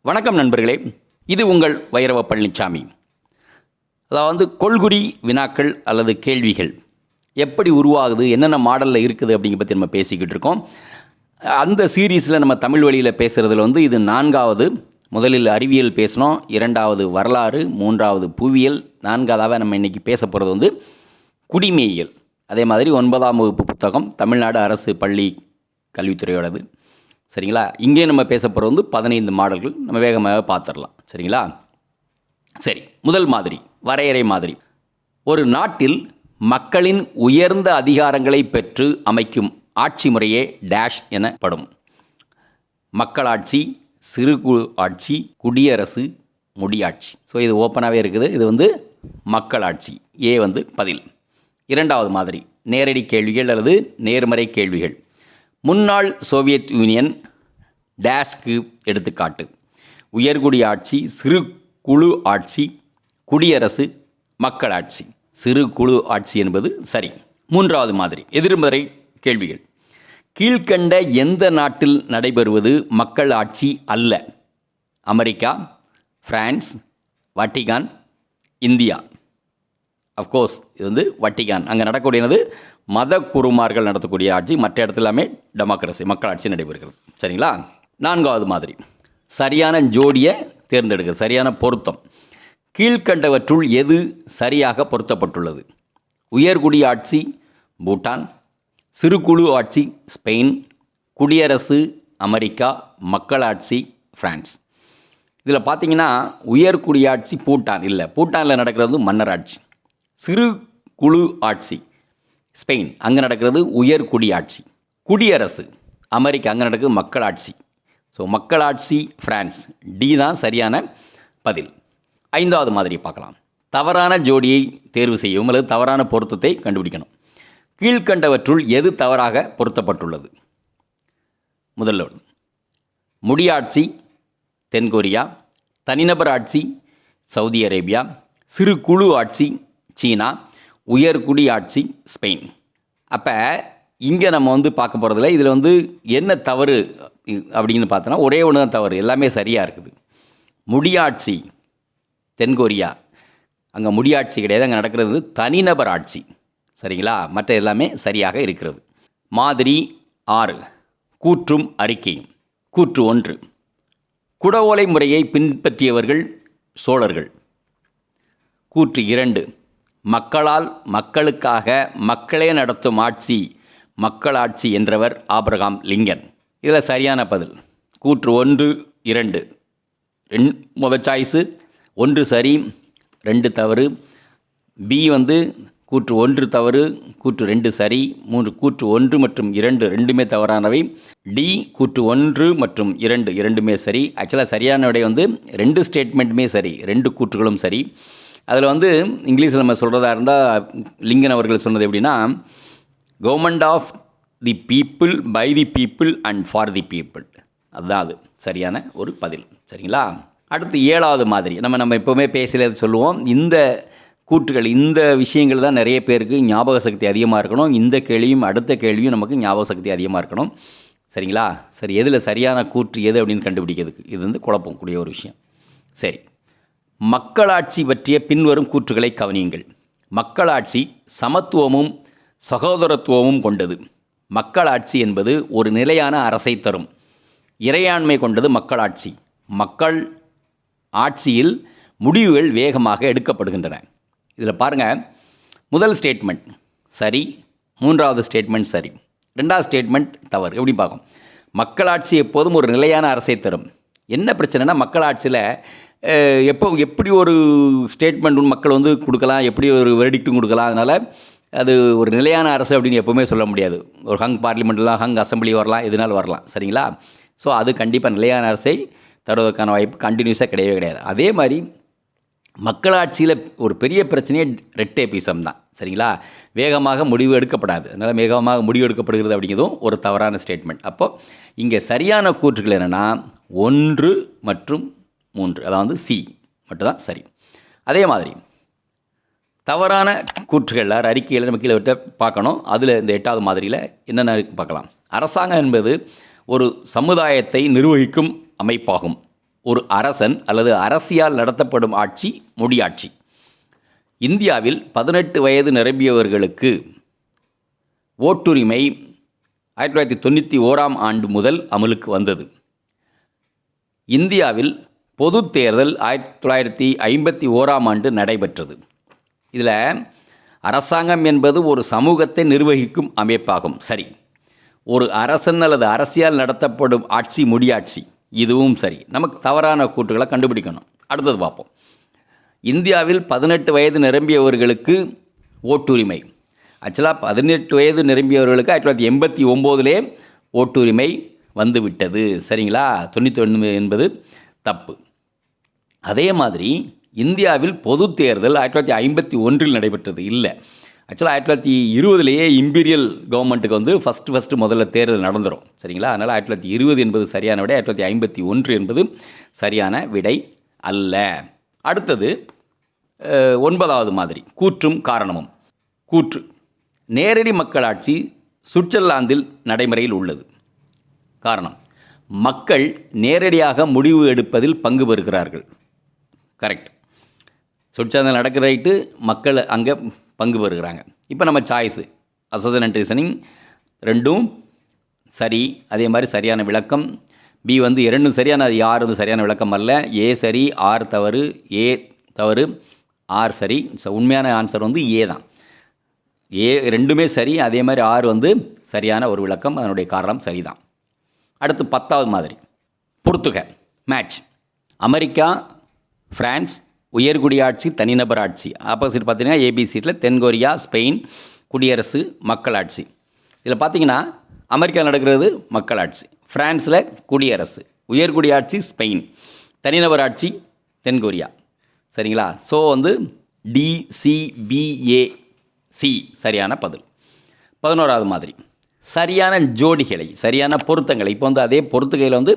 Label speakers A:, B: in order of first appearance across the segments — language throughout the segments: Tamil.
A: வணக்கம் நண்பர்களே, இது உங்கள் V.Palanichamy. அதாவது கொள்குறி வினாக்கள் அல்லது கேள்விகள் எப்படி உருவாகுது, என்னென்ன மாடலில் இருக்குது அப்படிங்கிற பற்றி நம்ம பேசிக்கிட்டு இருக்கோம். அந்த சீரீஸில் நம்ம தமிழ் வழியில் பேசுகிறதுல இது 4வது. முதலில் அறிவியல் பேசினோம், 2வது வரலாறு, 3வது புவியியல், 4வதாக நம்ம இன்றைக்கி பேச போகிறது குடிமையியல். அதே மாதிரி 9ஆம் வகுப்பு புத்தகம் தமிழ்நாடு அரசு பள்ளி கல்வித்துறையோடது. சரிங்களா? இங்கே நம்ம பேச போகிறது 15 மாடல்கள். நம்ம வேகமாக பார்த்துடலாம். சரிங்களா? சரி, முதல் மாதிரி வரையறை மாதிரி. ஒரு நாட்டில் மக்களின் உயர்ந்த அதிகாரங்களை பெற்று அமைக்கும் ஆட்சி முறையே டேஷ் எனப்படும். மக்களாட்சி, சிறு குழு ஆட்சி, குடியரசு, முடியாட்சி. ஸோ இது ஓப்பனாகவே இருக்குது. இது மக்களாட்சி. ஏ பதில். 2வது மாதிரி நேரடி கேள்விகள் அல்லது நேர்மறை கேள்விகள். முன்னாள் சோவியத் யூனியன் டேஷ்க்கு எடுத்துக்காட்டு. உயர்குடி ஆட்சி, சிறு குழு ஆட்சி, குடியரசு, மக்களாட்சி. சிறு குழு ஆட்சி என்பது சரி. 3வது மாதிரி எதிர்மறை கேள்விகள். கீழ்கண்ட எந்த நாட்டில் நடைபெறுவது மக்கள் ஆட்சி அல்ல? America, France, Vatican, India. Of course இது வட்டிகான். அங்கே நடக்கக்கூடியது மத குருமார்கள் நடத்தக்கூடிய ஆட்சி. மற்ற இடத்துல எல்லாமே டெமோக்ரஸி, மக்களாட்சி நடைபெறுகிறது. சரிங்களா? 4வது மாதிரி சரியான ஜோடியை தேர்ந்தெடுக்கிறது, சரியான பொருத்தம். கீழ்கண்டவற்றுள் எது சரியாக பொருத்தப்பட்டுள்ளது? உயர்குடி ஆட்சி பூட்டான், சிறுகுழு ஆட்சி ஸ்பெயின், குடியரசு அமெரிக்கா, மக்களாட்சி பிரான்ஸ். இதில் பார்த்தீங்கன்னா உயர்குடியாட்சி பூட்டான் இல்லை, பூட்டானில் நடக்கிறது மன்னராட்சி. சிறு குழு ஆட்சி ஸ்பெயின், அங்கே நடக்கிறது உயர்குடியாட்சி. குடியரசு அமெரிக்கா, அங்கே நடக்குது மக்களாட்சி. ஸோ மக்களாட்சி பிரான்ஸ், டி தான் சரியான பதில். 5வது மாதிரி பார்க்கலாம். தவறான ஜோடியை தேர்வு செய்யவும் அல்லது தவறான பொருத்தத்தை கண்டுபிடிக்கணும். கீழ்கண்டவற்றுள் எது தவறாக பொருத்தப்பட்டுள்ளது? முதல்ல முடியாட்சி தென்கொரியா, தனிநபர் ஆட்சி சவுதி அரேபியா, சிறு குழு ஆட்சி சீனா, உயர்குடி ஆட்சி ஸ்பெயின். அப்போ இங்கே நம்ம பார்க்க போகிறதில்ல. இதில் என்ன தவறு அப்படின்னு பார்த்தோன்னா ஒரே ஒன்று தான் தவறு, எல்லாமே சரியாக இருக்குது. முடியாட்சி தென்கொரியா, அங்கே முடியாட்சி கிடையாது, அங்கே நடக்கிறது தனிநபர் ஆட்சி. சரிங்களா? மற்ற எல்லாமே சரியாக இருக்கிறது. மாதிரி 6 கூற்றும் அறிக்கையும். கூற்று 1, குடவோலை முறையை பின்பற்றியவர்கள் சோழர்கள். கூற்று 2, மக்களால் மக்களுக்காக மக்களே நடத்தும் ஆட்சி மக்களாட்சி என்றவர் ஆபிரகாம் லிங்கன். இதில் சரியான பதில் கூற்று 1, 2. முதல் சாய்ஸு 1 சரி, 2 தவறு. பி கூற்று 1 தவறு, கூற்று 2 சரி. 3 கூற்று 1 மற்றும் 2 ரெண்டுமே தவறானவை. டி கூற்று 1 மற்றும் 2 இரண்டுமே சரி. ஆக்சுவலாக சரியான விடை 2 ஸ்டேட்மெண்ட்டுமே சரி, 2 கூற்றுகளும் சரி. அதில் இங்கிலீஷில் நம்ம சொல்கிறதா இருந்தால் லிங்கன் அவர்கள் சொன்னது எப்படின்னா, government of the people, by the people and for the people. அதுதான் அது சரியான ஒரு பதில். சரிங்களா? அடுத்து 7வது மாதிரி நம்ம எப்போவுமே பேசல சொல்லுவோம். இந்த கூற்றுகள், இந்த விஷயங்கள் தான் நிறைய பேருக்கு ஞாபக சக்தி அதிகமாக இருக்கணும். இந்த கேள்வியும் அடுத்த கேள்வியும் நமக்கு ஞாபக சக்தி அதிகமாக இருக்கணும். சரிங்களா? சரி, எதில் சரியான கூற்று எது அப்படின்னு கண்டுபிடிக்கிறதுக்கு இது குழப்பம் கூடிய ஒரு விஷயம். சரி, மக்களாட்சி பற்றிய பின்வரும் கூற்றுகளை கவனியுங்கள். மக்களாட்சி சமத்துவமும் சகோதரத்துவமும் கொண்டது. மக்களாட்சி என்பது ஒரு நிலையான அரசை தரும். இறையாண்மை கொண்டது மக்களாட்சி. மக்கள் ஆட்சியில் முடிவுகள் வேகமாக எடுக்கப்படுகின்றன. இதில் பாருங்கள், முதல் ஸ்டேட்மெண்ட் சரி, 3வது ஸ்டேட்மெண்ட் சரி, 2வது ஸ்டேட்மெண்ட் தவறு. எப்படி பார்க்கும்? மக்களாட்சி எப்போதும் ஒரு நிலையான அரசை தரும். என்ன பிரச்சனைனா, மக்களாட்சியில் எப்படி ஒரு ஸ்டேட்மெண்ட் மக்கள் கொடுக்கலாம், எப்படி ஒரு வெர்டிக்ட்டும் கொடுக்கலாம். அதனால் அது ஒரு நிலையான அரசு அப்படின்னு எப்போவுமே சொல்ல முடியாது. ஒரு ஹங் பார்லிமெண்ட்லாம், ஹங் அசம்பிளி வரலாம், எதுனாலும் வரலாம். சரிங்களா? ஸோ அது கண்டிப்பாக நிலையான அரசை தருவதற்கான வாய்ப்பு கண்டினியூஸாக கிடையவே கிடையாது. அதே மாதிரி மக்களாட்சியில் ஒரு பெரிய பிரச்சனையே ரெட் டேபிசம் தான். சரிங்களா? வேகமாக முடிவு எடுக்கப்படாது. அதனால் வேகமாக முடிவு எடுக்கப்படுகிறது அப்படிங்கிறதும் ஒரு தவறான ஸ்டேட்மெண்ட். அப்போது இங்கே சரியான கூற்றுகள் என்னென்னா 1 மற்றும் 3, அதாவது சி மட்டும்தான் சரி. அதே மாதிரி தவறான கூற்றுகள் அறிக்கையில் நம்ம கீழே விட்டு பார்க்கணும். அதில் இந்த 8வது மாதிரியில் என்னென்ன பார்க்கலாம். அரசாங்கம் என்பது ஒரு சமுதாயத்தை நிர்வகிக்கும் அமைப்பாகும். ஒரு அரசன் அல்லது அரசியால் நடத்தப்படும் ஆட்சி முடியாட்சி. இந்தியாவில் 18 வயது நிரம்பியவர்களுக்கு ஓட்டுரிமை 1991ஆம் ஆண்டு முதல் அமலுக்கு வந்தது. இந்தியாவில் பொது தேர்தல் 1951ஆம் ஆண்டு நடைபெற்றது. இதில் அரசாங்கம் என்பது ஒரு சமூகத்தை நிர்வகிக்கும் அமைப்பாகும். சரி, ஒரு அரசன் அல்லது அரசியால் நடத்தப்படும் ஆட்சி முடியாட்சி, இதுவும் சரி. நமக்கு தவறான கூற்றுகளை கண்டுபிடிக்கணும். அடுத்தது பார்ப்போம். இந்தியாவில் 18 வயது நிரம்பியவர்களுக்கு ஓட்டுரிமை. ஆக்சுவலாக 18 வயது நிரம்பியவர்களுக்கு 1989லே ஓட்டுரிமை வந்துவிட்டது. சரிங்களா? 91 என்பது தப்பு. அதே மாதிரி இந்தியாவில் பொது தேர்தல் 1951 நடைபெற்றது இல்லை. ஆக்சுவலாக 1920லேயே இம்பீரியல் கவர்மெண்ட்டுக்கு வந்து ஃபஸ்ட்டு முதல்ல தேர்தல் நடந்துடும். சரிங்களா? அதனால் 1920 என்பது சரியான விடை, 1951 என்பது சரியான விடை அல்ல. அடுத்தது 9வது மாதிரி, கூற்றும் காரணமும். கூற்று: நேரடி மக்களாட்சி சுவிட்சர்லாந்தில் நடைமுறையில் உள்ளது. காரணம்: மக்கள் நேரடியாக முடிவு எடுப்பதில் பங்கு பெறுகிறார்கள். கரெக்ட். சுவிட்சர்லாந்தில் நடக்கிற ரைட்டு, மக்கள் அங்கே பங்கு பெறுகிறாங்க. இப்போ நம்ம சாய்ஸு அசோசியேஷன் அண்ட் ரீசனிங் ரெண்டும் சரி. அதே மாதிரி சரியான விளக்கம் பி வந்து இரண்டும் சரியான, அது யார் வந்து சரியான விளக்கம் அல்ல. ஏ சரி, ஆர் தவறு. ஏ தவறு, ஆர் சரி. ஸோ உண்மையான ஆன்சர் வந்து ஏ தான். ஏ ரெண்டுமே சரி. அதே மாதிரி ஆர் வந்து சரியான ஒரு விளக்கம், அதனுடைய காரணம் சரிதான். அடுத்து 10வது மாதிரி, பொறுத்துக மேட்ச். அமெரிக்கா, பிரான்ஸ், உயர்குடியாட்சி, தனிநபர் ஆட்சி. ஆப்போசிட் பார்த்தீங்கன்னா ஏபிசியில் தென்கொரியா, ஸ்பெயின், குடியரசு, மக்களாட்சி. இதில் பார்த்தீங்கன்னா அமெரிக்காவில் நடக்கிறது மக்களாட்சி, பிரான்ஸில் குடியரசு, உயர்குடியாட்சி ஸ்பெயின், தனிநபர் ஆட்சி தென்கொரியா. சரிங்களா? ஸோ வந்து டிசிபிஏசி சரியான பதில். 11வது மாதிரி, சரியான ஜோடிகளை, சரியான பொருத்தங்களை. இப்போ வந்து அதே பொருத்துகையில் வந்து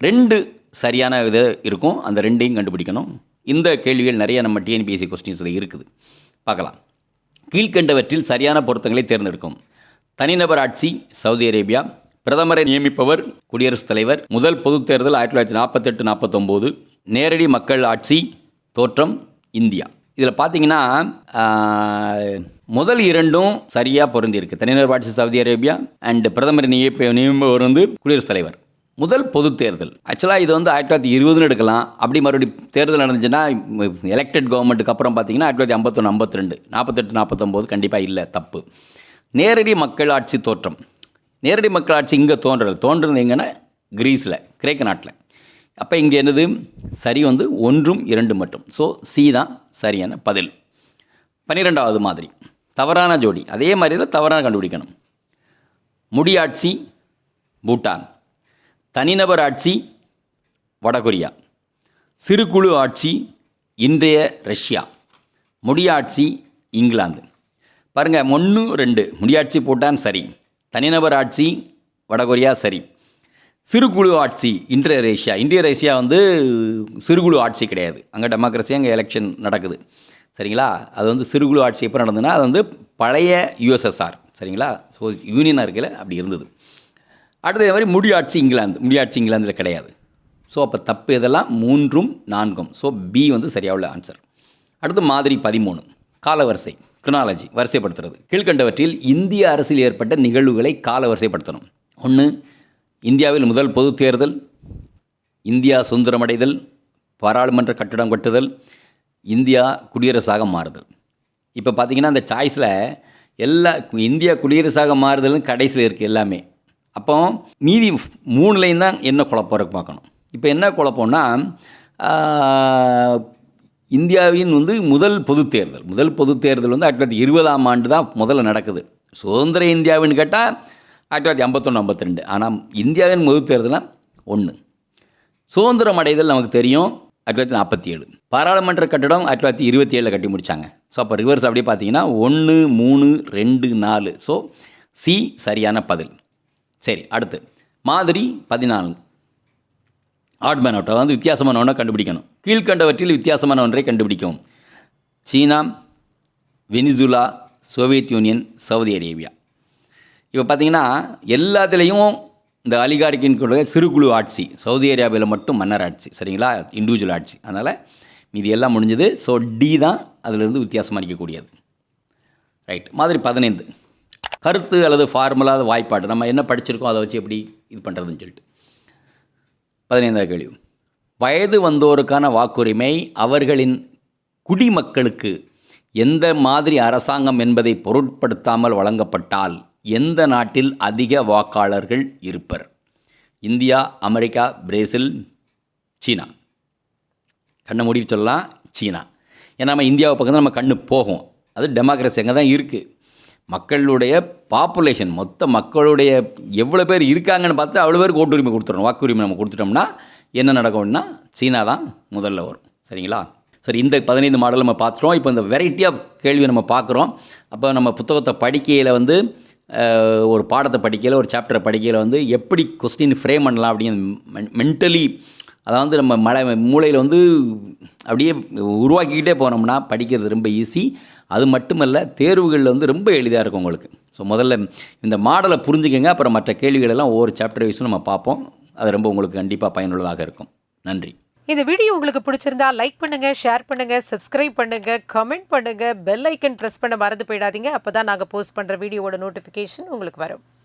A: 2 சரியான இது இருக்கும், அந்த 2ஐயும் கண்டுபிடிக்கணும். இந்த கேள்விகள் நிறைய நம்ம டிஎன்பிஎஸ்சி கொஸ்டின்ஸில் இருக்குது, பார்க்கலாம். கீழ்கண்டவற்றில் சரியான பொருத்தங்களை தேர்ந்தெடுக்கும். தனிநபர் ஆட்சி சவுதி அரேபியா, பிரதமரை நியமிப்பவர் குடியரசுத் தலைவர், முதல் பொதுத் தேர்தல் 1948-49, நேரடி மக்கள் ஆட்சி தோற்றம் இந்தியா. இதில் பார்த்தீங்கன்னா முதல் 2ம் சரியாக பொருந்திருக்கு. தனிநபர் ஆட்சி சவுதி அரேபியா அண்ட் பிரதமரை நியமிப்பவர் வந்து குடியரசுத் தலைவர். முதல் பொது தேர்தல் ஆக்சுவலாக இது வந்து 1920 எடுக்கலாம். அப்படி மறுபடியும் தேர்தல் நடந்துச்சுன்னா எலெக்டட் கவர்மெண்ட்டுக்கு அப்புறம் பார்த்தீங்கன்னா 1951-52, 48-49 கண்டிப்பாக இல்லை, தப்பு. நேரடி மக்கள் ஆட்சி தோற்றம். நேரடி மக்கள் ஆட்சி இங்கே தோன்றுறது எங்கன்னா கிரீஸில், கிரேக்க நாட்டில். அப்போ இங்கே என்னது சரி வந்து 1, 2 மட்டும். ஸோ சி தான் சரியான பதில். 12வது மாதிரி, தவறான ஜோடி. அதே மாதிரி தான் தவறான கண்டுபிடிக்கணும். முடியாட்சி பூட்டான், தனிநபர் ஆட்சி வடகொரியா, சிறுகுழு ஆட்சி இன்றைய ரஷ்யா, முடியாட்சி இங்கிலாந்து. பாருங்கள் 1, 2 முடியாட்சி பூட்டான் சரி, தனிநபர் ஆட்சி வடகொரியா சரி, சிறுகுழு ஆட்சி இன்றைய ரஷ்யா வந்து சிறுகுழு ஆட்சி கிடையாது. அங்கே டெமோக்ரஸி, அங்கே எலெக்ஷன் நடக்குது. சரிங்களா? அது வந்து சிறுகுழு ஆட்சி எப்போ நடந்ததுன்னா அது வந்து பழைய யுஎஸ்எஸ்ஆர். சரிங்களா? ஸோ யூனியனாக இருக்கல அப்படி இருந்தது. அடுத்த மாதிரி முடியாட்சி இங்கிலாந்தில் கிடையாது. ஸோ அப்போ தப்பு இதெல்லாம் 3, 4. ஸோ பி வந்து சரியாக உள்ள ஆன்சர். அடுத்து மாதிரி 13, காலவரிசை, கிரோனாலஜி, வரிசைப்படுத்துறது. கீழ்கண்டவற்றில் இந்திய அரசில் ஏற்பட்ட நிகழ்வுகளை கால வரிசைப்படுத்தணும். 1, இந்தியாவில் முதல் பொது தேர்தல், இந்தியா சுதந்திரமடைதல், பாராளுமன்ற கட்டிடம் கட்டுதல், இந்தியா குடியரசாக மாறுதல். இப்போ பார்த்தீங்கன்னா அந்த சாய்ஸில் இந்தியா குடியரசாக மாறுதல்னு கடைசியில் இருக்குது எல்லாமே. அப்போ மீதி 3லையும் தான் என்ன குழப்பம் பார்க்கணும். இப்போ என்ன குழப்பம்னா இந்தியாவின் வந்து முதல் பொது தேர்தல் வந்து 1920ஆம் ஆண்டு தான் முதல்ல நடக்குது. சுதந்திர இந்தியாவின்னு கேட்டால் 1951-52. ஆனால் இந்தியாவின் முதல் தேர்தலாம் 1. சுதந்திரம் அடைதல் நமக்கு தெரியும் 1947. பாராளுமன்ற கட்டடம் 1927 கட்டி முடித்தாங்க. ஸோ அப்போ ரிவர்ஸ் அப்படியே பார்த்தீங்கன்னா 1, 3, 2, 4. ஸோ சி சரியான பதில். சரி, அடுத்து மாதிரி 14, ஆட்மேன் அவுட், அதாவது வித்தியாசமான ஒன்றை கண்டுபிடிக்கணும். கீழ்கண்டவற்றில் வித்தியாசமான ஒன்றை கண்டுபிடிக்கவும். சீனா, Venezuela, Soviet Union, Saudi Arabia. இப்போ பார்த்தீங்கன்னா எல்லாத்துலேயும் இந்த அலிகாரிக்கின் சிறுகுழு ஆட்சி, சவுதி அரேபியாவில் மட்டும் மன்னர் ஆட்சி, சரிங்களா, இண்டிவிஜுவல் ஆட்சி. அதனால் மீதி எல்லாம் முடிஞ்சது. ஸோ டி தான் அதிலிருந்து வித்தியாசமாக இருக்கக்கூடியது. ரைட். மாதிரி 15 கருத்து அல்லது ஃபார்முலா வாய்ப்பாடு. நம்ம என்ன படிச்சிருக்கோம் அதை வச்சு எப்படி இது பண்ணுறதுன்னு சொல்லிட்டு 15வது கேள்வி. வயது வந்தோருக்கான வாக்குரிமை அவர்களின் குடிமக்களுக்கு எந்த மாதிரி அரசாங்கம் என்பதை பொருட்படுத்தாமல் வழங்கப்பட்டால் எந்த நாட்டில் அதிக வாக்காளர்கள் இருப்பர்? இந்தியா, அமெரிக்கா, பிரேசில், சீனா. கண்ணை மூடி சொல்லலாம் சீனா. ஏன்னா நம்ம இந்தியாவை பக்கம் தான் நம்ம கண்ணு போகும். அது டெமோக்ரஸி அங்கே தான் இருக்குது. மக்களுடைய பாப்புலேஷன், மொத்த மக்களுடைய எவ்வளோ பேர் இருக்காங்கன்னு பார்த்து அவ்வளோ பேருக்கு ஓட்டுரிமை கொடுத்துடணும். வாக்குரிமை நம்ம கொடுத்துட்டோம்னா என்ன நடக்கும்னா சீனா தான் முதல்ல வரும். சரிங்களா? சரி, இந்த 15 மாடல் நம்ம பார்த்துட்டோம். இப்போ இந்த வெரைட்டி ஆஃப் கேள்வி நம்ம பார்க்குறோம். அப்போ நம்ம புத்தகத்தை படிக்கையில் வந்து ஒரு பாடத்தை படிக்கையில், ஒரு சாப்டரை படிக்கையில் வந்து எப்படி கொஸ்டின் ஃப்ரேம் பண்ணலாம் அப்படின்னு மென்டலி, அதாவது நம்ம மூளையில் வந்து அப்படியே உருவாக்கிக்கிட்டே போனோம்னா படிக்கிறது ரொம்ப ஈஸி. அது மட்டுமல்ல, தேர்வுகளில் வந்து ரொம்ப எளிதாக இருக்கும் உங்களுக்கு. ஸோ முதல்ல இந்த மாடலை புரிஞ்சுக்கங்க. அப்புறம் மற்ற கேள்விகளெல்லாம் ஒவ்வொரு சாப்டர் வைஸும் நம்ம பார்ப்போம். அது ரொம்ப உங்களுக்கு கண்டிப்பாக பயனுள்ளதாக இருக்கும். நன்றி.
B: இந்த வீடியோ உங்களுக்கு பிடிச்சிருந்தா லைக் பண்ணுங்க, ஷேர் பண்ணுங்க, சப்ஸ்கிரைப் பண்ணுங்க, கமெண்ட் பண்ணுங்க, பெல் ஐக்கன் பிரஸ் பண்ண மறந்து போயிடாதீங்க. அப்பதான் நாங்கள் போஸ்ட் பண்ற வீடியோவோட நோட்டிஃபிகேஷன் உங்களுக்கு வரும்.